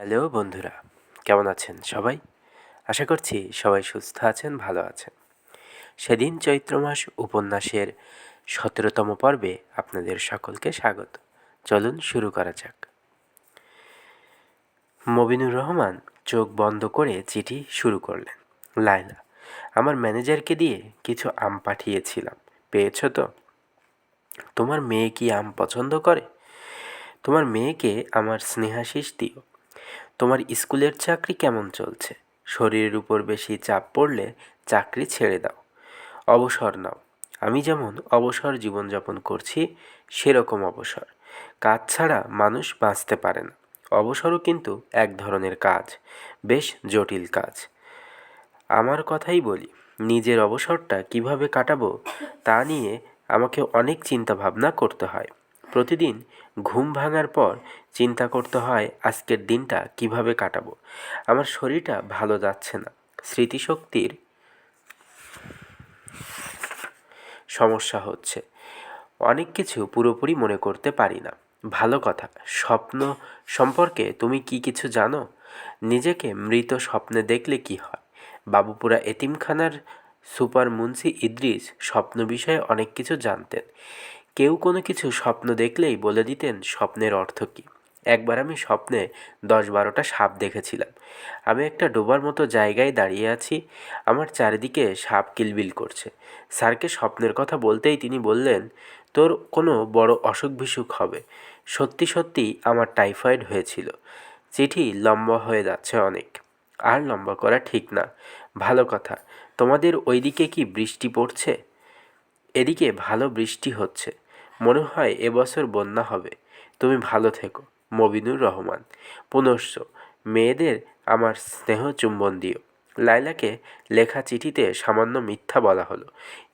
Hello বন্ধুরা, কেমন আছেন সবাই? আশা করছি সবাই সুস্থ আছেন, ভালো আছেন। সেদিন চৈত্র মাস উপন্যাসের ১৭তম পর্বে আপনাদের সকলকে স্বাগত। চলুন শুরু করা যাক। মবিনুর রহমান চোখ বন্ধ করে চিঠি শুরু করলেন। লায়লা, আমার ম্যানেজারকে দিয়ে কিছু আম পাঠিয়েছিলাম, পেয়েছো তো? তোমার মেয়ে কি আম পছন্দ করে? তোমার মেয়েকে আমার স্নেহাশিস দিও। তোমার স্কুলের চাকরি কেমন চলছে? শরীরের উপর বেশি চাপ পড়লে চাকরি ছেড়ে দাও, অবসর নাও। আমি যেমন অবসর জীবনযাপন করছি, সেরকম অবসর। কাজ ছাড়া মানুষ বাঁচতে পারে না। অবসরও কিন্তু এক ধরনের কাজ, বেশ জটিল কাজ। আমার কথাই বলি, নিজের অবসরটা কিভাবে কাটাবো তা নিয়ে আমাকে অনেক চিন্তা ভাবনা করতে হয়। প্রতিদিন ঘুম ভাঙার পর চিন্তা করতে হয় আজকের দিনটা কিভাবে কাটাবো। আমার শরীরটা ভালো যাচ্ছে না, স্মৃতিশক্তির সমস্যা হচ্ছে, অনেক কিছু পুরোপুরি মনে করতে পারি না। ভালো কথা, স্বপ্ন সম্পর্কে তুমি কি কিছু জানো? নিজেকে মৃত স্বপ্নে দেখলে কি হয়? বাবুপুরা এতিমখানার সুপার মুন্সি ইদ্রিস স্বপ্ন বিষয়ে অনেক কিছু জানতেন। কেউ কোনো কিছু স্বপ্ন দেখলেই বলে দিতেন স্বপ্নের অর্থ কী। একবার আমি স্বপ্নে 10-12টা সাপ দেখেছিলাম। আমি একটা ডোবার মতো জায়গায় দাঁড়িয়ে আছি, আমার চারিদিকে সাপ কিলবিল করছে। স্যারকে স্বপ্নের কথা বলতেই তিনি বললেন, তোর কোনো বড় অসুখ বিসুখ হবে। সত্যি সত্যি আমার টাইফয়েড হয়েছিল। চিঠি লম্বা হয়ে যাচ্ছে অনেক, আর লম্বা করা ঠিক না। ভালো কথা, তোমাদের ওইদিকে কি বৃষ্টি পড়ছে? এদিকে ভালো বৃষ্টি হচ্ছে, মনে হয় এবছর বন্যা হবে। তুমি ভালো থেকো। মবিনুর রহমান। পুনশ্চ মেয়েদের আমার স্নেহ চুম্বন দিও। লায়লাকে লেখা চিঠিতে সামান্য মিথ্যা বলা হলো।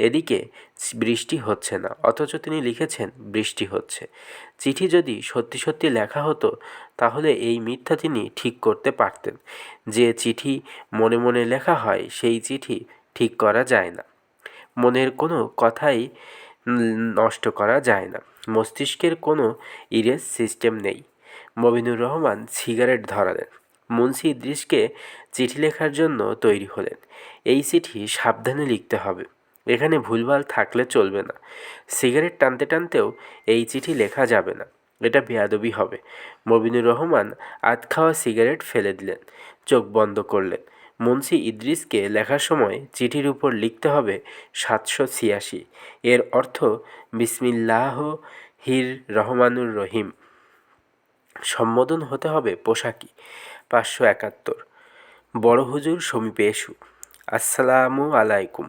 এদিকে বৃষ্টি হচ্ছে না, অথচ তিনি লিখেছেন বৃষ্টি হচ্ছে। চিঠি যদি সত্যি সত্যি লেখা হতো তাহলে এই মিথ্যা তিনি ঠিক করতে পারতেন। যে চিঠি মনে মনে লেখা হয় সেই চিঠি ঠিক করা যায় না। মনের কোনো কথাই নষ্ট করা যায় না। মস্তিষ্কের কোনো ইরেজ সিস্টেম নেই। মবিনুর রহমান সিগারেট ধরালেন। মুন্সি ইদ্রিসকে চিঠি লেখার জন্য তৈরি হলেন। এই চিঠি সাবধানে লিখতে হবে, এখানে ভুলভাল থাকলে চলবে না। সিগারেট টানতে টানতেও এই চিঠি লেখা যাবে না, এটা বেয়াদবি হবে। মবিনুর রহমান আধ খাওয়া সিগারেট ফেলে দিলেন, চোখ বন্ধ করলেন। মুন্সি ইদ্রিসকে লেখার সময় চিঠির উপর লিখতে হবে 786, এর অর্থ বিসমিল্লাহ হির রহমানুর রহিম। সম্বোধন হতে হবে পোশাকি। 571, বড় হুজুর সমীপে এসু, আসসালামু আলাইকুম।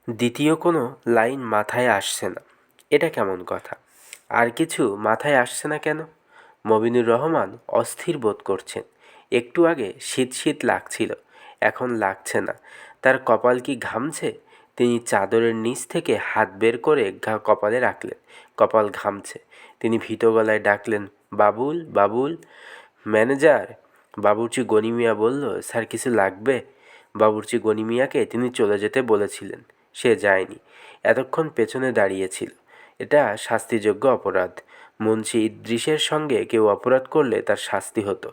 দ্বিতীয় কোনো লাইন মাথায় আসছে না। এটা কেমন কথা? আর কিছু মাথায় আসছে না কেন? মবিনুর রহমান অস্থির বোধ করছেন। একটু আগে শীত শীত লাগছিল, এখন লাগছে না। তার কপাল কি ঘামছে? তিনি চাদরের নিচ থেকে হাত বের করে কপালে রাখলেন। কপাল ঘামছে। তিনি ভীত গলায় ডাকলেন, বাবুল, বাবুল। ম্যানেজার? বাবুর্চি গনি মিয়া বলল, স্যার কিছু লাগবে? বাবুর্চি গনি মিয়াকে তিনি চলে যেতে বলেছিলেন, সে যায়নি, এতক্ষণ পেছনে দাঁড়িয়েছিল। এটা শাস্তিযোগ্য অপরাধ। মুন্সি ইদ্রিসের সঙ্গে কেউ অপরাধ করলে তার শাস্তি হতো।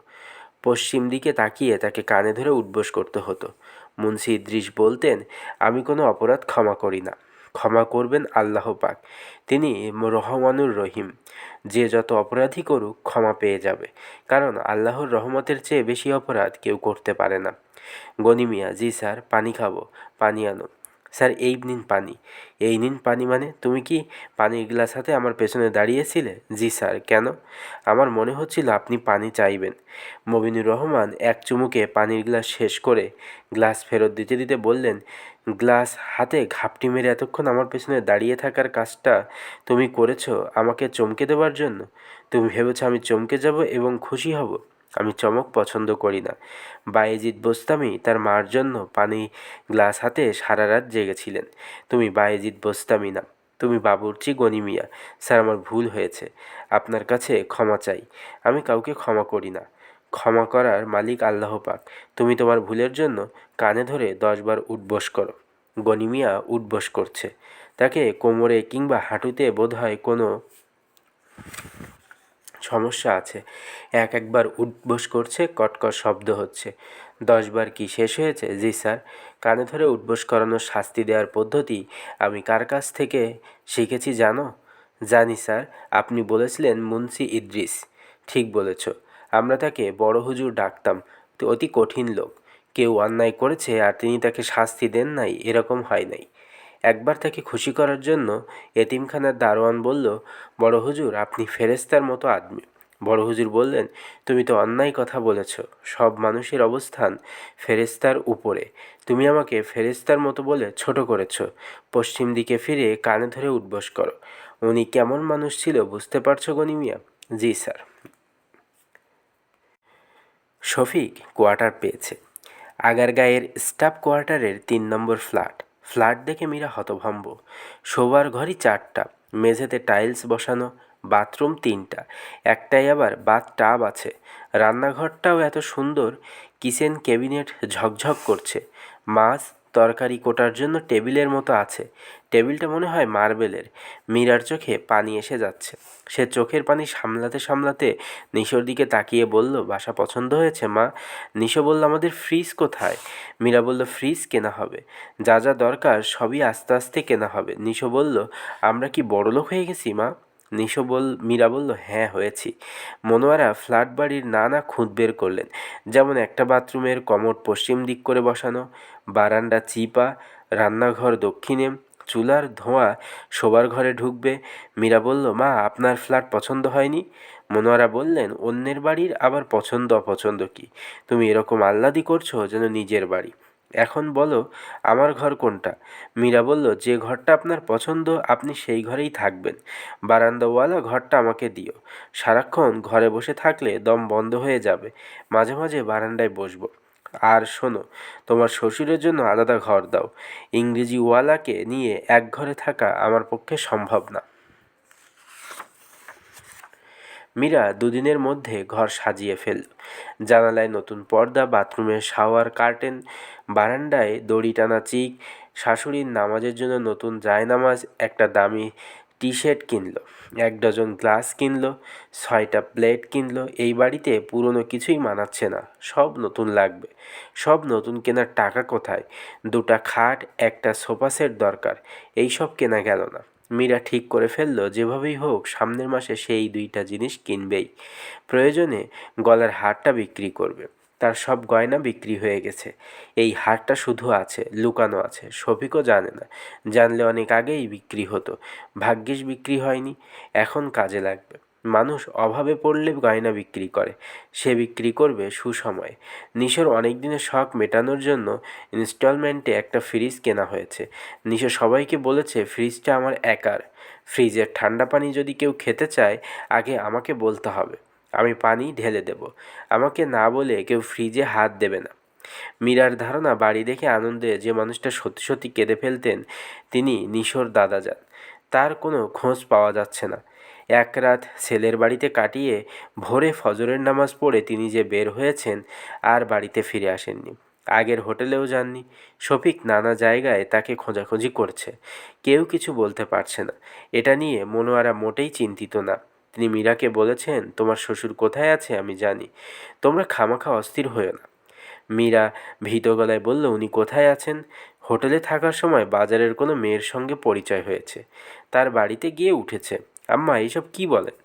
পশ্চিম দিকে তাকিয়ে তাকে কানে ধরে উঠবোস করতে হতো। মুন্সি ইদ্রিস বলতেন, আমি কোনো অপরাধ ক্ষমা করি না, ক্ষমা করবেন আল্লাহ পাক, তিনি রহমানুর রহিম। যে যত অপরাধী করুক ক্ষমা পেয়ে যাবে, কারণ আল্লাহর রহমতের চেয়ে বেশি অপরাধ কেউ করতে পারে না। গনি মিয়া, জি স্যার, পানি খাবো। পানি আনো। স্যার এই নিন পানি। এই নিন পানি মানে? তুমি কি পানির গ্লাস হাতে আমার পেছনে দাঁড়িয়েছিলে? জি স্যার। কেন? আমার মনে হচ্ছিল আপনি পানি চাইবেন। মবিনুর রহমান এক চুমুকে পানির গ্লাস শেষ করে গ্লাস ফেরত দিতে দিতে বললেন, গ্লাস হাতে ঘাপটি মেরে এতক্ষণ আমার পেছনে দাঁড়িয়ে থাকার কাজটা তুমি করেছো আমাকে চমকে দেওয়ার জন্য? তুমি ভেবেছো আমি চমকে যাব এবং খুশি হব? আমি চমক পছন্দ করি না। বায়েজিদ বোস্তামি তার মার জন্য পানি গ্লাস হাতে সারা রাত জেগেছিলেন। তুমি বায়েজিদ বোস্তামি না, তুমি বাবুর্চি গনি মিয়া। স্যার আমার ভুল হয়েছে, আপনার কাছে ক্ষমা চাই। আমি কাউকে ক্ষমা করি না, ক্ষমা করার মালিক আল্লাহ পাক। তুমি তোমার ভুলের জন্য কানে ধরে 10 বার উঠবোস করো। গনি মিয়া উঠবোস করছে। তাকে কোমরে কিংবা হাঁটুতে বোধহয় কোনো সমস্যা আছে। একবার উঠবোস করছে, কটকট শব্দ হচ্ছে। 10 বার কি শেষ হয়েছে? জি স্যার। কানে ধরে উঠবোস করানোর শাস্তি দেওয়ার পদ্ধতি আমি কার কাছ থেকে শিখেছি জানো? জানি স্যার, আপনি বলেছিলেন মুন্সি ইদ্রিস। ঠিক বলেছ। আমরা তাকে বড় হুজুর ডাকতাম। তো অতি কঠিন লোক। কেউ অন্যায় করেছে আর তিনি তাকে শাস্তি দেন নাই, এরকম হয় নাই। একবার তাকে খুশি করার জন্য এতিমখানার দারোয়ান বলল, বড় হুজুর আপনি ফেরেশতার মতো আদমি। বড় হুজুর বললেন, তুমি তো অন্যায় কথা বলেছ। সব মানুষের অবস্থান ফেরেশতার উপরে। তুমি আমাকে ফেরেশতার মতো বলে ছোট করেছ। পশ্চিম দিকে ফিরে কানে ধরে উঠবোস করো। উনি কেমন মানুষ ছিল বুঝতে পারছো গনি মিয়া? জি স্যার। শফিক কোয়ার্টার পেয়েছে। আগারগাঁয়ের স্টাফ কোয়ার্টারের 3 নম্বর ফ্ল্যাট। ফ্ল্যাট দেখে মীরা হতভম্ব। শোবার ঘরই 4টা, মেঝেতে টাইলস বসানো, বাথরুম 3টা, একটাই আবার বাথ টাব আছে। রান্নাঘরটাও এত সুন্দর, কিচেন ক্যাবিনেট ঝকঝক করছে। মাছ তরকারি কোটার জন্য টেবিলের মতো আছে। টেবিলটা মনে হয় মার্বেলের। মীরার চোখে পানি এসে যাচ্ছে। সে চোখের পানি সামলাতে সামলাতে নিশোর দিকে তাকিয়ে বলল, বাসা পছন্দ হয়েছে মা? নিশো বলল, আমাদের ফ্রিজ কোথায়? মীরা বলল, ফ্রিজ কেনা হবে। যা যা দরকার সবই আস্তে আস্তে কেনা হবে। নিশো বলল, আমরা কি বড়লোক হয়ে গেছি মা? মীরা বলল, হ্যাঁ হয়েছি। মনোয়ারা ফ্ল্যাট বাড়ির নানা খুঁত বের করলেন। যেমন একটা বাথরুমের কমোড পশ্চিম দিক করে বসানো, বারান্দা চিপা, রান্নাঘর দক্ষিণে, চুলার ধোঁয়া শোবার ঘরে ঢুকবে। মীরা বলল, মা আপনার ফ্ল্যাট পছন্দ হয়নি? মনোয়ারা বললেন, অন্যের বাড়ির আবার পছন্দ অপছন্দ কি? তুমি এরকম আহ্লাদি করছো যেন নিজের বাড়ি। এখন বলো আমার ঘর কোনটা? মীরা বলল, যে ঘরটা আপনার পছন্দ আপনি সেই ঘরেই থাকবেন। বারান্দাওয়ালা ঘরটা আমাকে দিও। সারাক্ষণ ঘরে বসে থাকলে দম বন্ধ হয়ে যাবে। মাঝে মাঝে বারান্দায় বসবো। আর শোনো, তোমার শ্বশুরের জন্য আলাদা ঘর দাও। ইংরেজিওয়ালাকে নিয়ে এক ঘরে থাকা আমার পক্ষে সম্ভব না। মীরা দুদিনের মধ্যে ঘর সাজিয়ে ফেলল। জানালায় নতুন পর্দা, বাথরুমের শাওয়ার কার্টেন, বারান্দায় দড়ি টানা চিক, শাশুড়ির নামাজের জন্য নতুন জায়নামাজ, একটা দামি টি শার্ট কিনলো, 1 ডজন গ্লাস কিনলো, 6টা প্লেট কিনলো। এই বাড়িতে পুরনো কিছুই মানাচ্ছে না, সব নতুন লাগবে। সব নতুন কেনার টাকা কোথায়? 2টা খাট, একটা সোফা সেট দরকার। এই সব কেনা গেল না। মীরা ঠিক করে ফেলল, যেভাবেই হোক সামনের মাসে সেই 2টা জিনিস কিনবেই। প্রয়োজনে গলার হারটা বিক্রি করবে। তার সব গয়না বিক্রি হয়ে গেছে। এই হারটা শুধু আছে, লুকানো আছে, শফিকও জানে না। জানলে অনেক আগেই বিক্রি হতো। ভাগ্যিস বিক্রি হয়নি, এখন কাজে লাগবে। মানুষ অভাবে পড়লে গয়না বিক্রি করে, সে বিক্রি করবে সুসময়ে। নিশোর অনেক দিনের শখ মেটানোর জন্য ইনস্টলমেন্টে একটা ফ্রিজ কেনা হয়েছে। নিশো সবাইকে বলেছে, ফ্রিজটা আমার একার। ফ্রিজের ঠান্ডা পানি যদি কেউ খেতে চায় আগে আমাকে বলতে হবে, আমি পানি ঢেলে দেব। আমাকে না বলে কেউ ফ্রিজে হাত দেবে না। মীরার ধারণা বাড়ি দেখে আনন্দে যে মানুষটা সত্যি সত্যি কেঁদে ফেলতেন তিনি নিশোর দাদাজান। তার কোনো খোঁজ পাওয়া যাচ্ছে না। এক রাত ছেলের বাড়িতে কাটিয়ে ভোরে ফজরের নামাজ পড়ে তিনি যে বের হয়েছেন আর বাড়িতে ফিরে আসেননি। আগের হোটেলেও যাননি। শফিক নানা জায়গায় তাকে খোঁজাখুঁজি করছে, কেউ কিছু বলতে পারছে না। এটা নিয়ে মনোয়ারা মোটেই চিন্তিত না। তিনি মীরাকে বলেছেন, তোমার শ্বশুর কোথায় আছে আমি জানি, তোমরা খামাখা অস্থির হয়েও না। মীরা ভীত গলায় বলল, উনি কোথায় আছেন? হোটেলে থাকার সময় বাজারের কোনো মেয়ের সঙ্গে পরিচয় হয়েছে, তার বাড়িতে গিয়ে উঠেছে। আম্মা এইসব কি বলেন?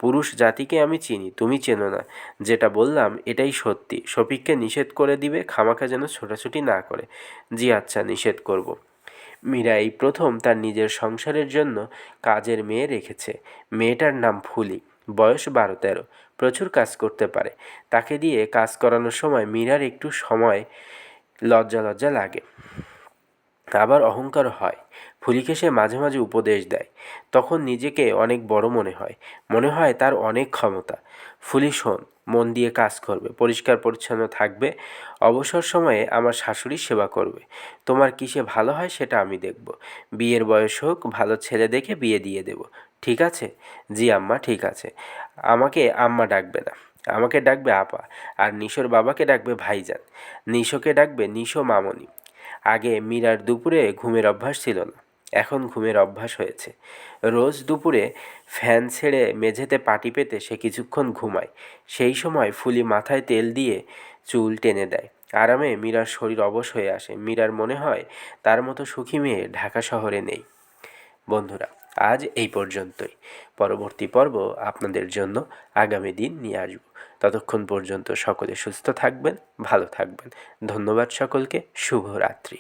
পুরুষ জাতিকে আমি চিনি, তুমি চেনো না। যেটা বললাম এটাই সত্যি। শফিককে নিষেধ করে দিবে খামাখা যেন ছোটাছুটি না করে। জি আচ্ছা, নিষেধ করব। মীরা এই প্রথম তার নিজের সংসারের জন্য কাজের মেয়ে রেখেছে। মেয়েটার নাম ফুলি, বয়স 12-13, প্রচুর কাজ করতে পারে। তাকে দিয়ে কাজ করানোর সময় মীরার একটু সময় লজ্জা লজ্জা লাগে, আবার অহংকার হয়। ফুলিকে সে মাঝে মাঝে উপদেশ দেয়, তখন নিজেকে অনেক বড় মনে হয়। মনে হয় তার অনেক ক্ষমতা। ফুলি শোন, মন দিয়ে কাজ করবে, পরিষ্কার পরিচ্ছন্ন থাকবে, অবসর সময়ে আমার শাশুড়ির সেবা করবে। তোমার কিসে ভালো হয় সেটা আমি দেখব। বিয়ের বয়স হোক, ভালো ছেলে দেখে বিয়ে দিয়ে দেব। ঠিক আছে? জি আম্মা, ঠিক আছে। আমাকে আম্মা ডাকবে না, আমাকে ডাকবে আপা। আর নিশোর বাবাকে ডাকবে ভাইজান। নিশোকে ডাকবে নিশো মামনি। আগে মীরার দুপুরে ঘুমের অভ্যাস ছিল না। এখন ঘুমের অভ্যাস হয়েছে। রোজ দুপুরে ফ্যান ছেড়ে মেঝেতে পাটি পেতে সে কিছুক্ষণ ঘুমায়। সেই সময় ফুলি মাথায় তেল দিয়ে চুল টেনে দেয়। আরামে মীরার শরীর অবশ হয়ে আসে। মীরার মনে হয় তার মতো সুখী মেয়ে ঢাকা শহরে নেই। বন্ধুরা, আজ এই পর্যন্তই। পরবর্তী পর্ব আপনাদের জন্য আগামী দিন নিয়ে আসব। ততক্ষণ পর্যন্ত সকলে সুস্থ থাকবেন, ভালো থাকবেন। ধন্যবাদ সকলকে। শুভরাত্রি।